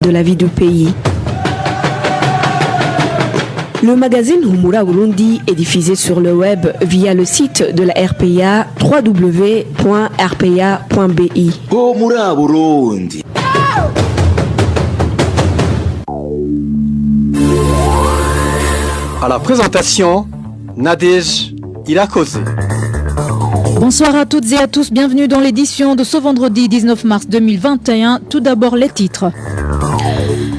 de la vie du pays. Le magazine Humura Burundi est diffusé sur le web via le site de la RPA www.rpa.bi. Humura Burundi. À la présentation, Nadège Irakoze. Bonsoir à toutes et à tous, bienvenue dans l'édition de ce vendredi 19 mars 2021. Tout d'abord les titres.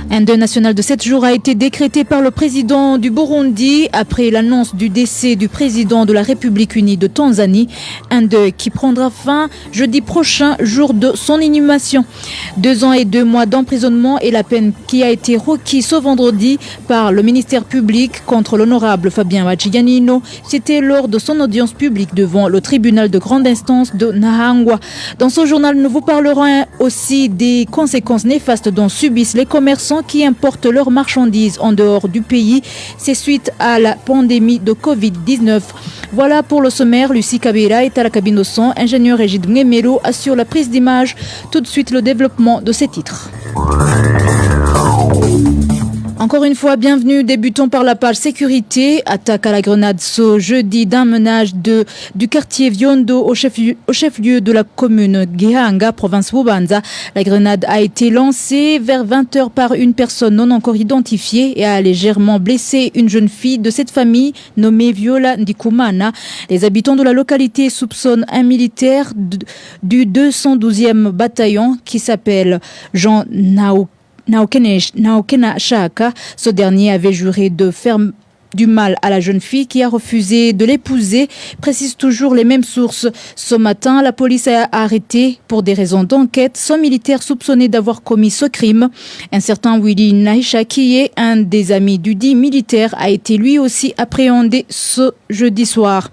Un deuil national de 7 jours a été décrété par le président du Burundi après l'annonce du décès du président de la République unie de Tanzanie. Un deuil qui prendra fin jeudi prochain, jour de son inhumation. 2 ans et 2 mois d'emprisonnement est la peine qui a été requise ce vendredi par le ministère public contre l'honorable Fabien Wachiganino. C'était lors de son audience publique devant le tribunal de grande instance de Nahangwa. Dans ce journal, nous vous parlerons aussi des conséquences néfastes dont subissent les commerçants qui importent leurs marchandises en dehors du pays. C'est suite à la pandémie de Covid-19. Voilà pour le sommaire. Lucie Kabera est à la cabine au son. Ingénieur Égide Mgemelo assure la prise d'image. Tout de suite, le développement de ces titres. Encore une fois, bienvenue. Débutons par la page sécurité. Attaque à la grenade ce jeudi d'un ménage du quartier Vyondo au chef-lieu de la commune Gihanga, province Bubanza. La grenade a été lancée vers 20h par une personne non encore identifiée et a légèrement blessé une jeune fille de cette famille nommée Viola Ndikumana. Les habitants de la localité soupçonnent un militaire du 212e bataillon qui s'appelle Jean Naokena Shaka. Ce dernier avait juré de faire du mal à la jeune fille qui a refusé de l'épouser, précise toujours les mêmes sources. Ce matin, la police a arrêté pour des raisons d'enquête son militaire soupçonné d'avoir commis ce crime. Un certain Willy Naisha, qui est un des amis du dit militaire, a été lui aussi appréhendé ce jeudi soir.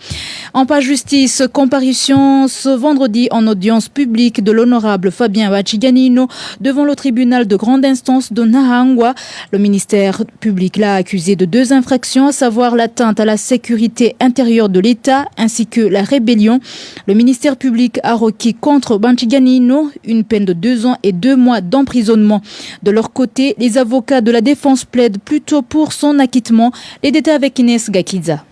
En page justice, comparution ce vendredi en audience publique de l'honorable Fabien Wachiganino devant le tribunal de grande instance de Nahangwa. Le ministère public l'a accusé de 2 infractions, à savoir l'atteinte à la sécurité intérieure de l'État ainsi que la rébellion. Le ministère public a requis contre Wachiganino une peine de 2 ans et 2 mois d'emprisonnement. De leur côté, les avocats de la défense plaident plutôt pour son acquittement. Les détails avec Inès Gakiza.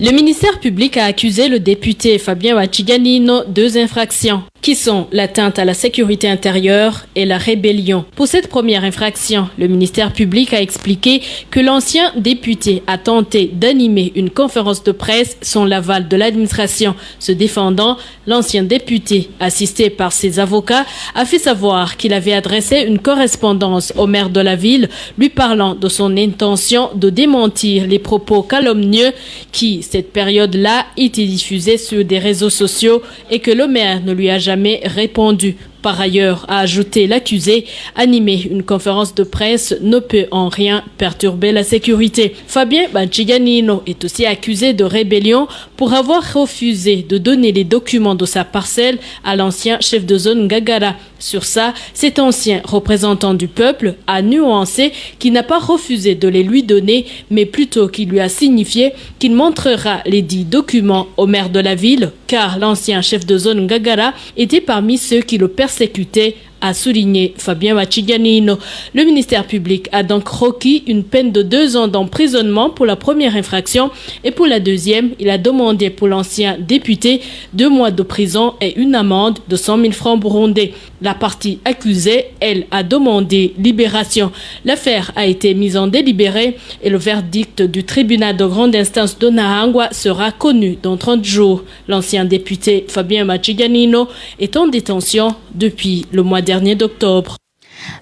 Le ministère public a accusé le député Fabien Wachiganino 2 infractions, qui sont l'atteinte à la sécurité intérieure et la rébellion. Pour cette première infraction, le ministère public a expliqué que l'ancien député a tenté d'animer une conférence de presse sans l'aval de l'administration. Se défendant, l'ancien député, assisté par ses avocats, a fait savoir qu'il avait adressé une correspondance au maire de la ville, lui parlant de son intention de démentir les propos calomnieux qui, cette période-là, étaient diffusés sur des réseaux sociaux et que le maire ne lui a jamais répondu. Par ailleurs, a ajouté l'accusé, animer une conférence de presse ne peut en rien perturber la sécurité. Fabien Wachiganino est aussi accusé de rébellion pour avoir refusé de donner les documents de sa parcelle à l'ancien chef de zone Ngagara. Sur ça, cet ancien représentant du peuple a nuancé qu'il n'a pas refusé de les lui donner, mais plutôt qu'il lui a signifié qu'il montrera les 10 documents au maire de la ville, car l'ancien chef de zone Ngagara était parmi ceux qui le persécutaient, a souligné Fabien Wachiganino. Le ministère public a donc requis une peine de 2 ans d'emprisonnement pour la première infraction et pour la deuxième, il a demandé pour l'ancien député 2 mois de prison et une amende de 100 000 francs burundais. La partie accusée, elle, a demandé libération. L'affaire a été mise en délibéré et le verdict du tribunal de grande instance de Nahangwa sera connu dans 30 jours. L'ancien député Fabien Wachiganino est en détention depuis le mois dernier d'octobre.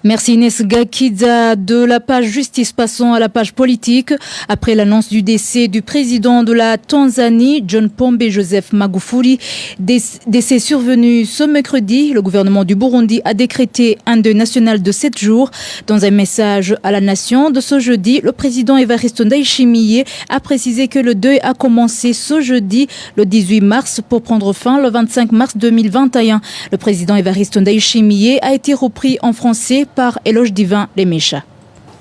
Merci Inès Gakiza. De la page justice, passons à la page politique. Après l'annonce du décès du président de la Tanzanie, John Pombe Joseph Magufuli, décès survenu ce mercredi, le gouvernement du Burundi a décrété un deuil national de 7 jours. Dans un message à la nation de ce jeudi, le président Evariste Ndayishimiye a précisé que le deuil a commencé ce jeudi, le 18 mars, pour prendre fin le 25 mars 2021. Le président Evariste Ndayishimiye a été repris en français par Éloge Divin Lemesha.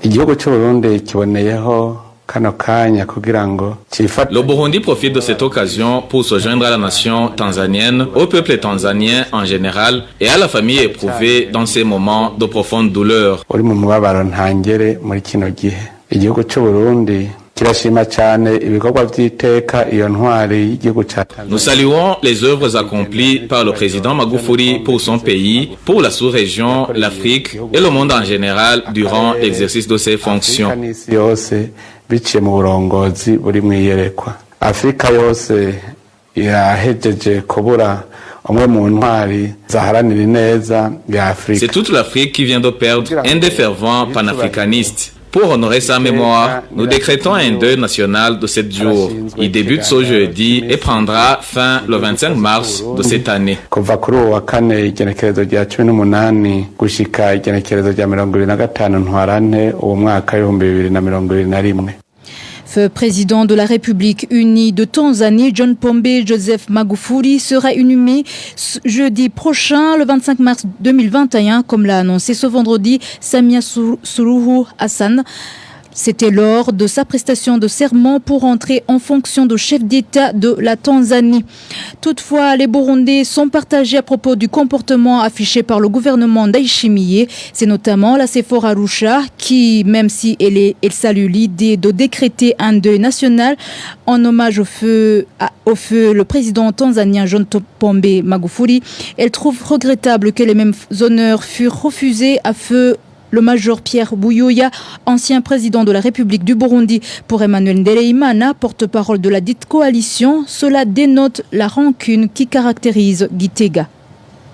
Igihugu cy'u Burundi kiboneyeho Le Burundi profite de cette occasion pour se joindre à la nation tanzanienne, au peuple tanzanien en général et à la famille éprouvée dans ces moments de profonde douleur. Nous saluons les œuvres accomplies par le président Magufuli pour son pays, pour la sous-région, l'Afrique et le monde en général durant l'exercice de ses fonctions. C'est toute l'Afrique qui vient de perdre un des fervents panafricanistes. Pour honorer sa mémoire, nous décrétons un deuil national de 7 jours. Il débute ce jeudi et prendra fin le 25 mars de cette année. Feu président de la République unie de Tanzanie, John Pombe Joseph Magufuli sera inhumé jeudi prochain, le 25 mars 2021, comme l'a annoncé ce vendredi Samia Suluhu Hassan. C'était lors de sa prestation de serment pour entrer en fonction de chef d'État de la Tanzanie. Toutefois, les Burundais sont partagés à propos du comportement affiché par le gouvernement d'Aïchimiye. C'est notamment la CFOR Arusha qui, même si elle salue l'idée de décréter un deuil national en hommage au feu le président tanzanien John Pombe Magufuli, elle trouve regrettable que les mêmes honneurs furent refusés à feu le major Pierre Buyoya, ancien président de la République du Burundi. Pour Emmanuel Ndereimana, porte-parole de la dite coalition, cela dénote la rancune qui caractérise Gitega.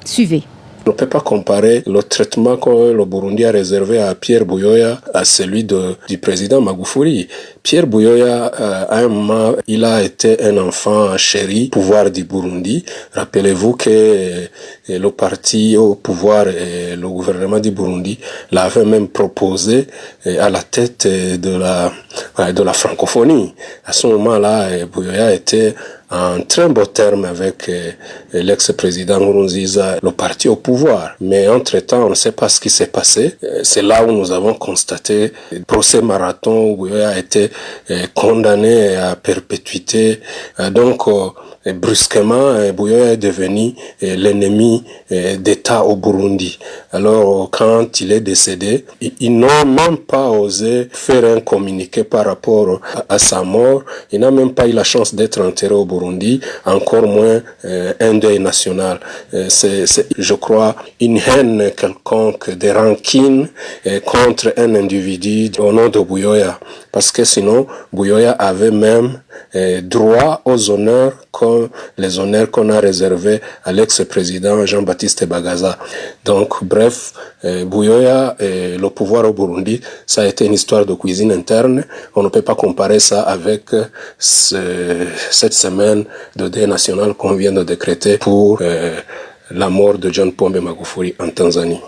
Suivez. On ne peut pas comparer le traitement que le Burundi a réservé à Pierre Buyoya à celui du président Magufuli. Pierre Buyoya, à un moment, il a été un enfant chéri, pouvoir du Burundi. Rappelez-vous que le parti au pouvoir et le gouvernement du Burundi l'avait même proposé à la tête de la francophonie. À ce moment-là, Buyoya était en très beau terme avec l'ex-président Nkurunziza, le parti au pouvoir. Mais entre-temps, on ne sait pas ce qui s'est passé. C'est là où nous avons constaté le procès marathon où Buyoya a été condamné à perpétuité. Donc, brusquement, Buyoya est devenu l'ennemi d'État au Burundi. Alors, quand il est décédé, ils n'ont même pas osé faire un communiqué par rapport à sa mort. Il n'a même pas eu la chance d'être enterré au Burundi, encore moins un deuil national. C'est, je crois, une haine quelconque, des rancines contre un individu au nom de Buyoya. Parce que sinon, Buyoya avait même droit aux honneurs comme les honneurs qu'on a réservés à l'ex-président Jean-Baptiste Bagaza. Donc, bref, Buyoya et le pouvoir au Burundi, ça a été une histoire de cuisine interne. On ne peut pas comparer ça avec cette semaine de deuil national qu'on vient de décréter pour la mort de John Pombe Magufuli en Tanzanie.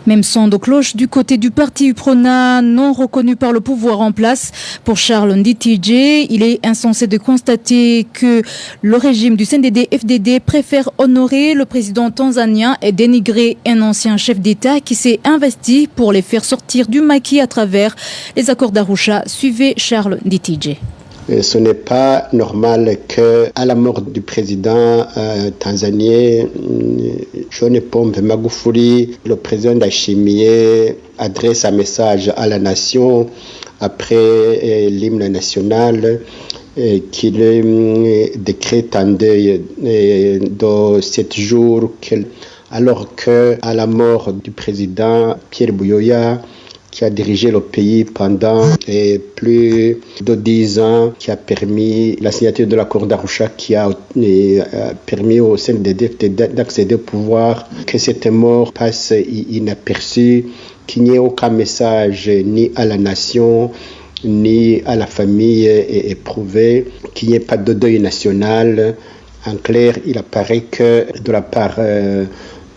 Même son de cloche du côté du parti UPRONA, non reconnu par le pouvoir en place. Pour Charles Nditije, il est insensé de constater que le régime du CNDD-FDD préfère honorer le président tanzanien et dénigrer un ancien chef d'État qui s'est investi pour les faire sortir du maquis à travers les accords d'Arusha. Suivez Charles Nditije. Ce n'est pas normal que, à la mort du président tanzanien John Pombe Magufuli, le président d'Aïchimiye adresse un message à la nation après l'hymne national qu'il décrète un deuil de 7 jours, alors que, à la mort du président Pierre Buyoya, qui a dirigé le pays pendant plus de 10 ans, qui a permis la signature de l'accord d'Arusha, qui a permis au CNDD d'accéder au pouvoir, que cette mort passe inaperçue, qu'il n'y ait aucun message ni à la nation, ni à la famille éprouvée, qu'il n'y ait pas de deuil national. En clair, il apparaît que de la part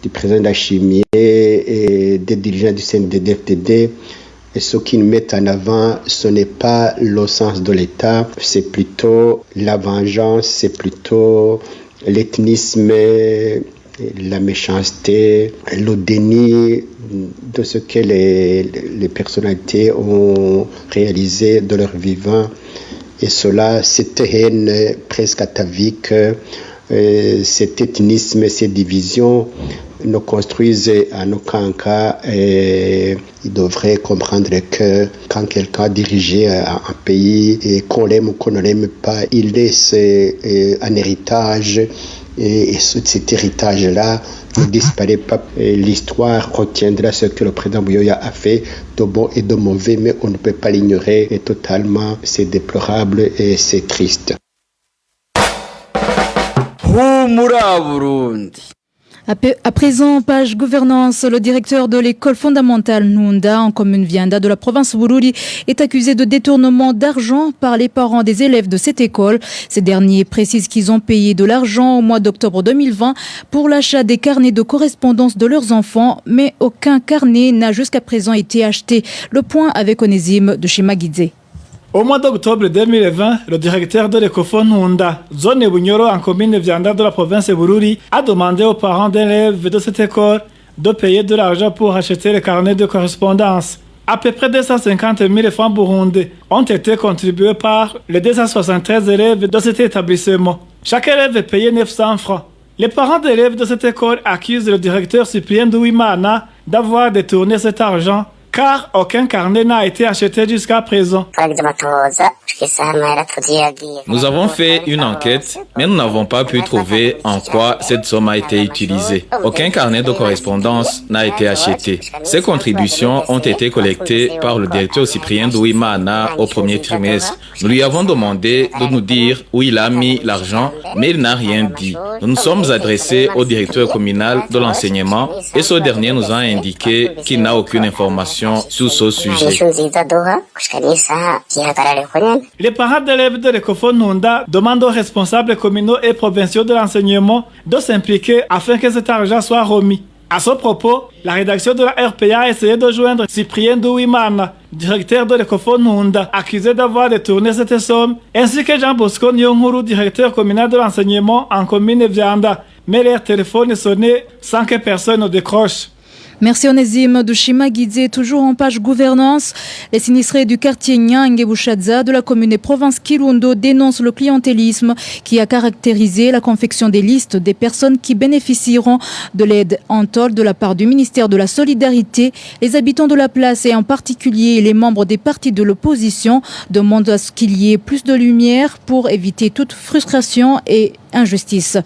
du président d'Aïchimiye et des dirigeants du CNDD-FDD, et ce qu'ils mettent en avant, ce n'est pas le sens de l'État, c'est plutôt la vengeance, c'est plutôt l'ethnisme la méchanceté, le déni de ce que les personnalités ont réalisé de leur vivant. Et cela, cette haine presque atavique, cet ethnisme, ces divisions nous construisent en aucun cas. Et il devrait comprendre que quand quelqu'un dirige un pays, et qu'on l'aime ou qu'on ne l'aime pas, il laisse un héritage. Et cet héritage-là ne disparaît pas. L'histoire retiendra ce que le président Buyoya a fait de bon et de mauvais, mais on ne peut pas l'ignorer. Et totalement, c'est déplorable et c'est triste. Humura Burundi. À présent, page gouvernance, le directeur de l'école fondamentale Nunda en commune Vianda de la province Bururi est accusé de détournement d'argent par les parents des élèves de cette école. Ces derniers précisent qu'ils ont payé de l'argent au mois d'octobre 2020 pour l'achat des carnets de correspondance de leurs enfants, mais aucun carnet n'a jusqu'à présent été acheté. Le point avec Onésime de chez Magidze. Au mois d'octobre 2020, le directeur de l'écofon Nunda, zone Bunyoro en commune Vianda de la province Bururi, a demandé aux parents d'élèves de cette école de payer de l'argent pour acheter les carnets de correspondance. À peu près 250 000 francs burundais ont été contribués par les 273 élèves de cet établissement. Chaque élève est payé 900 francs. Les parents d'élèves de cette école accusent le directeur Cyprien Douimana d'avoir détourné cet argent, car aucun carnet n'a été acheté jusqu'à présent. Nous avons fait une enquête, mais nous n'avons pas pu trouver en quoi cette somme a été utilisée. Aucun carnet de correspondance n'a été acheté. Ces contributions ont été collectées par le directeur Cyprien Douimana au premier trimestre. Nous lui avons demandé de nous dire où il a mis l'argent, mais il n'a rien dit. Nous nous sommes adressés au directeur communal de l'enseignement et ce dernier nous a indiqué qu'il n'a aucune information sur ce sujet. Les parents d'élèves de l'écofon Nunda demandent aux responsables communaux et provinciaux de l'enseignement de s'impliquer afin que cet argent soit remis. À ce propos, la rédaction de la RPA a essayé de joindre Cyprien Douimana, directeur de l'écofon Nunda, accusé d'avoir détourné cette somme, ainsi que Jean Bosco Nyonguru, directeur communal de l'enseignement en commune Vianda. Mais leur téléphone sonnait sans que personne ne décroche. Merci Onésime de Shimagidze, toujours en page gouvernance. Les sinistrés du quartier Nyangebouchadza de la commune et province Kirundo dénoncent le clientélisme qui a caractérisé la confection des listes des personnes qui bénéficieront de l'aide en tôle de la part du ministère de la Solidarité. Les habitants de la place et en particulier les membres des partis de l'opposition demandent à ce qu'il y ait plus de lumière pour éviter toute frustration et injustice.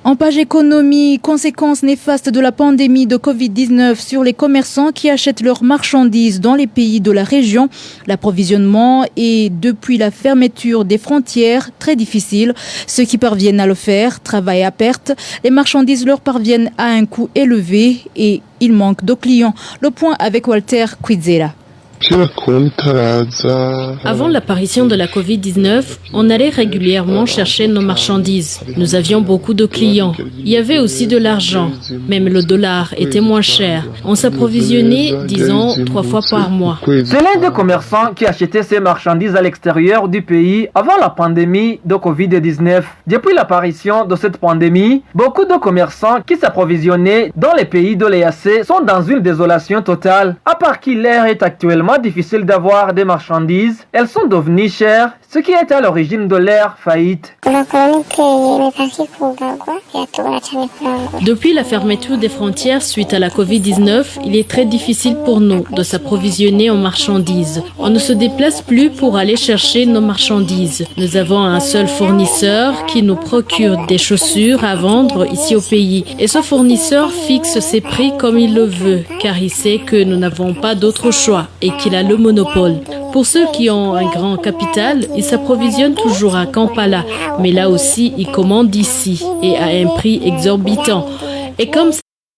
En page économie, conséquences néfastes de la pandémie de Covid-19 sur les commerçants qui achètent leurs marchandises dans les pays de la région. L'approvisionnement est, depuis la fermeture des frontières, très difficile. Ceux qui parviennent à le faire travaillent à perte. Les marchandises leur parviennent à un coût élevé et il manque de clients. Le point avec Walter Quizera. Avant l'apparition de la Covid-19, on allait régulièrement chercher nos marchandises. Nous avions beaucoup de clients. Il y avait aussi de l'argent. Même le dollar était moins cher. On s'approvisionnait, disons, 3 fois par mois. C'est l'un des commerçants qui achetait ses marchandises à l'extérieur du pays avant la pandémie de Covid-19. Depuis l'apparition de cette pandémie, beaucoup de commerçants qui s'approvisionnaient dans les pays de l'EAC sont dans une désolation totale. À part qu'il l'air est actuellement difficile d'avoir des marchandises, elles sont devenues chères, ce qui est à l'origine de leur faillite. Depuis la fermeture des frontières suite à la Covid-19, il est très difficile pour nous de s'approvisionner en marchandises. On ne se déplace plus pour aller chercher nos marchandises. Nous avons un seul fournisseur qui nous procure des chaussures à vendre ici au pays. Et ce fournisseur fixe ses prix comme il le veut, car il sait que nous n'avons pas d'autre choix et qu'il a le monopole. Pour ceux qui ont un grand capital, ils s'approvisionnent toujours à Kampala, mais là aussi, ils commandent d'ici et à un prix exorbitant. Et comme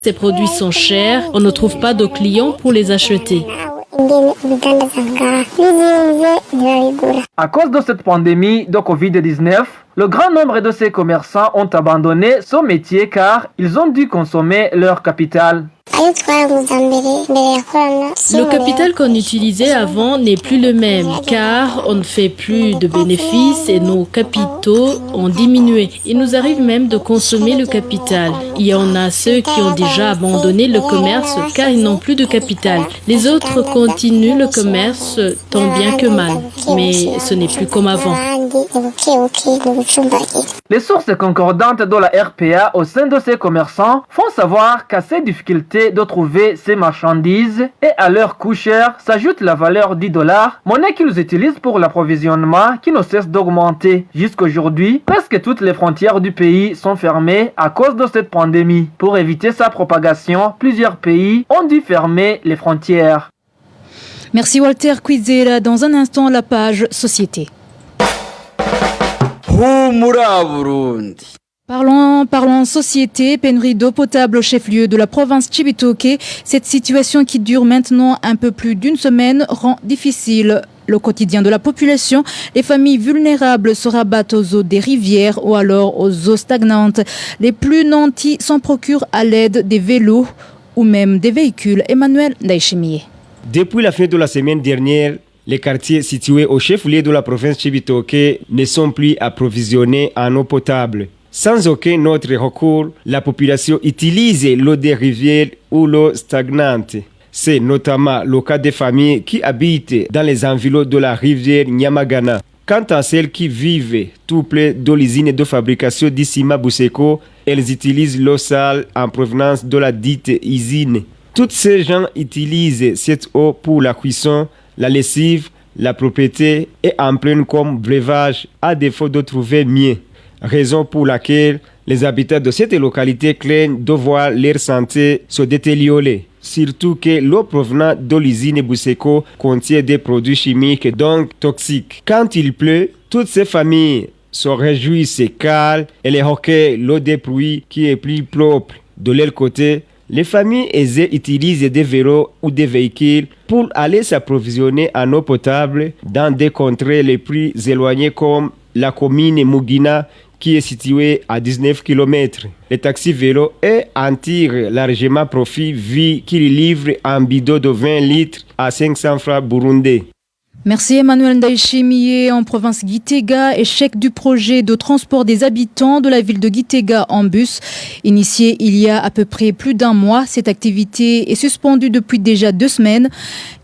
ces produits sont chers, on ne trouve pas de clients pour les acheter. À cause de cette pandémie de Covid-19, Le grand nombre de ces commerçants ont abandonné ce métier car ils ont dû consommer leur capital. Le capital qu'on utilisait avant n'est plus le même car on ne fait plus de bénéfices et nos capitaux ont diminué. Il nous arrive même de consommer le capital. Il y en a ceux qui ont déjà abandonné le commerce car ils n'ont plus de capital. Les autres continuent le commerce tant bien que mal, mais ce n'est plus comme avant. Les sources concordantes de la RPA au sein de ces commerçants font savoir qu'à ces difficultés de trouver ces marchandises et à leur coût cher s'ajoute la valeur du dollar, monnaie qu'ils utilisent pour l'approvisionnement qui ne cesse d'augmenter. Jusqu'aujourd'hui, presque toutes les frontières du pays sont fermées à cause de cette pandémie. Pour éviter sa propagation, plusieurs pays ont dû fermer les frontières. Merci Walter Kwizera. Dans un instant, la page Société. Humura Burundi. Parlons société, pénurie d'eau potable au chef-lieu de la province Cibitoke. Cette situation qui dure maintenant un peu plus d'une semaine rend difficile le quotidien de la population. Les familles vulnérables se rabattent aux eaux des rivières ou alors aux eaux stagnantes. Les plus nantis s'en procurent à l'aide des vélos ou même des véhicules. Emmanuel Ndaïchimié. Depuis la fin de la semaine dernière, les quartiers situés au chef-lieu de la province Cibitoke ne sont plus approvisionnés en eau potable. Sans aucun autre recours, la population utilise l'eau des rivières ou l'eau stagnante. C'est notamment le cas des familles qui habitent dans les environs de la rivière Nyamagana. Quant à celles qui vivent tout près de l'usine de fabrication d'Issima Buseko, elles utilisent l'eau sale en provenance de la dite usine. Tous ces gens utilisent cette eau pour la cuisson, la lessive, la propriété et en prennent comme breuvage à défaut de trouver mieux. Raison pour laquelle les habitants de cette localité craignent de voir leur santé se détériorer. Surtout que l'eau provenant de l'usine Buseko contient des produits chimiques donc toxiques. Quand il pleut, toutes ces familles se réjouissent car elles recueillent l'eau des pluies qui est plus propre. De leur côté, les familles aisées utilisent des vélos ou des véhicules pour aller s'approvisionner en eau potable dans des contrées les plus éloignées comme la commune Mugina qui est située à 19 km. Les taxis vélos en tirent largement profit vu qu'ils livrent un bidon de 20 litres à 500 francs burundais. Merci Emmanuel Ndaïchimié. En province Gitega, échec du projet de transport des habitants de la ville de Gitega en bus. Initié il y a à peu près plus d'un mois, cette activité est suspendue depuis déjà 2 semaines.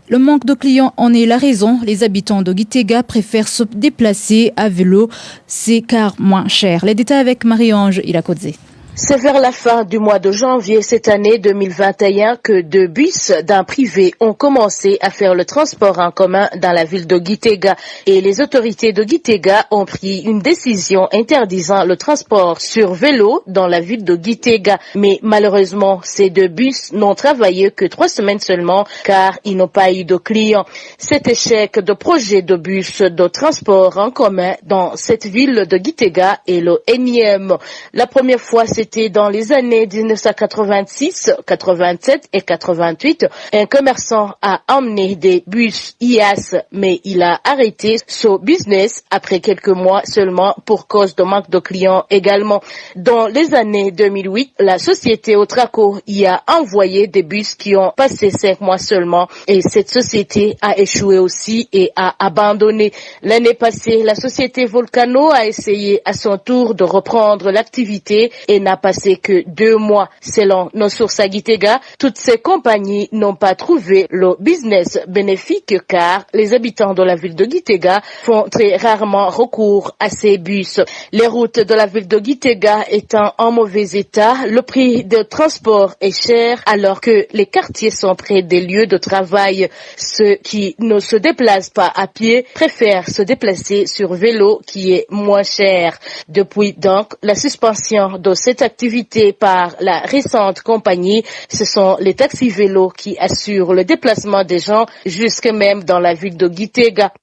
Le manque de clients en est la raison. Les habitants de Gitega préfèrent se déplacer à vélo, c'est car moins cher. Les détails avec Marie-Ange Ilakodze. C'est vers la fin du mois de janvier cette année 2021 que 2 bus d'un privé ont commencé à faire le transport en commun dans la ville de Gitega et les autorités de Gitega ont pris une décision interdisant le transport sur vélo dans la ville de Gitega. Mais malheureusement, ces 2 bus n'ont travaillé que 3 semaines seulement car ils n'ont pas eu de clients. Cet échec de projet de bus de transport en commun dans cette ville de Gitega est le énième. La première fois, c'était dans les années 1986, 87 et 88. Un commerçant a emmené des bus IAS, mais il a arrêté ce business après quelques mois seulement pour cause de manque de clients également. Dans les années 2008, la société Otraco y a envoyé des bus qui ont passé 5 mois seulement et cette société a échoué aussi et a abandonné. L'année passée, la société Volcano a essayé à son tour de reprendre l'activité et n'a passé que 2 mois. Selon nos sources à Gitega, toutes ces compagnies n'ont pas trouvé le business bénéfique car les habitants de la ville de Gitega font très rarement recours à ces bus. Les routes de la ville de Gitega étant en mauvais état, le prix de transport est cher alors que les quartiers sont près des lieux de travail. Ceux qui ne se déplacent pas à pied préfèrent se déplacer sur vélo qui est moins cher. Depuis donc la suspension de cette activité par la récente compagnie, ce sont les taxis vélos qui assurent le déplacement des gens jusque même dans la ville de Gitega.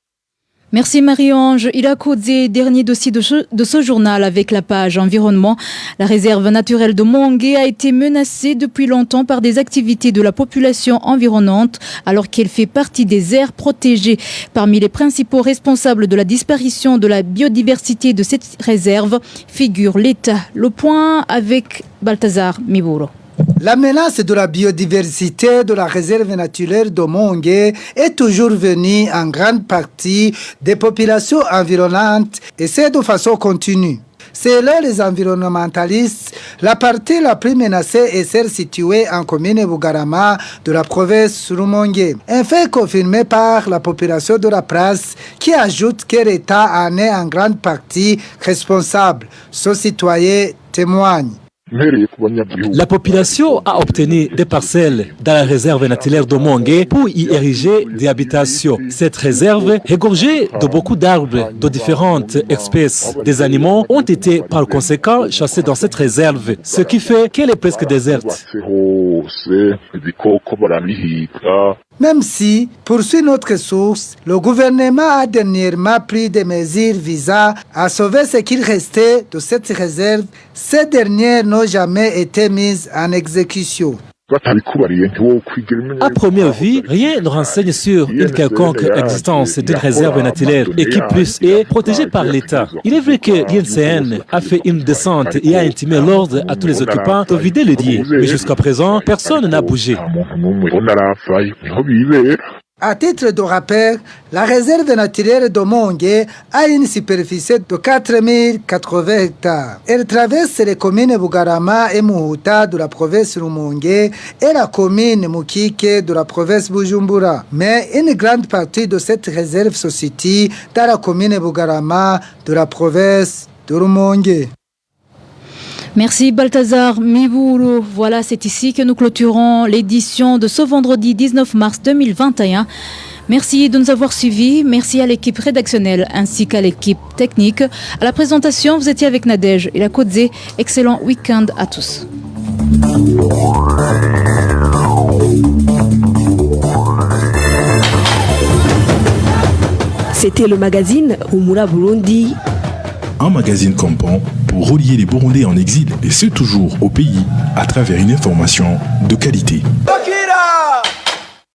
Merci Marie-Ange. Irakodze, dernier dossier de ce journal avec la page environnement. La réserve naturelle de Mongué a été menacée depuis longtemps par des activités de la population environnante alors qu'elle fait partie des aires protégées. Parmi les principaux responsables de la disparition de la biodiversité de cette réserve figure l'État. Le point avec Balthazar Miburo. La menace de la biodiversité de la réserve naturelle de Mongué est toujours venue en grande partie des populations environnantes et c'est de façon continue. Selon les environnementalistes, la partie la plus menacée est celle située en commune Bugarama de la province Rumongue. Un fait confirmé par la population de la presse qui ajoute que l'État en est en grande partie responsable. Ce citoyen témoigne. La population a obtenu des parcelles dans la réserve naturelle de Mongué pour y ériger des habitations. Cette réserve, regorgée de beaucoup d'arbres de différentes espèces des animaux, ont été par conséquent chassés dans cette réserve, ce qui fait qu'elle est presque déserte. Même si, poursuit notre source, le gouvernement a dernièrement pris des mesures visant à sauver ce qu'il restait de cette réserve, ces dernières n'ont jamais été mises en exécution. À première vue, rien ne renseigne sur une quelconque existence d'une réserve naturelle et qui plus est protégée par l'État. Il est vrai que l'INCN a fait une descente et a intimé l'ordre à tous les occupants de vider le lieu. Mais jusqu'à présent, personne n'a bougé. À titre de rappel, la réserve naturelle de Mongué a une superficie de 4080 hectares. Elle traverse les communes Bugarama et Muhuta de la province Rumongue et la commune Mukike de la province Bujumbura. Mais une grande partie de cette réserve se situe dans la commune Bugarama de la province de Rumongue. Merci Balthazar Miburu. Voilà, c'est ici que nous clôturons l'édition de ce vendredi 19 mars 2021. Merci de nous avoir suivis. Merci à l'équipe rédactionnelle ainsi qu'à l'équipe technique. À la présentation, vous étiez avec Nadège et la Côte-Zé. Excellent week-end à tous. C'était le magazine Humura Burundi. Un magazine campant pour relier les Burundais en exil et ceux toujours au pays à travers une information de qualité.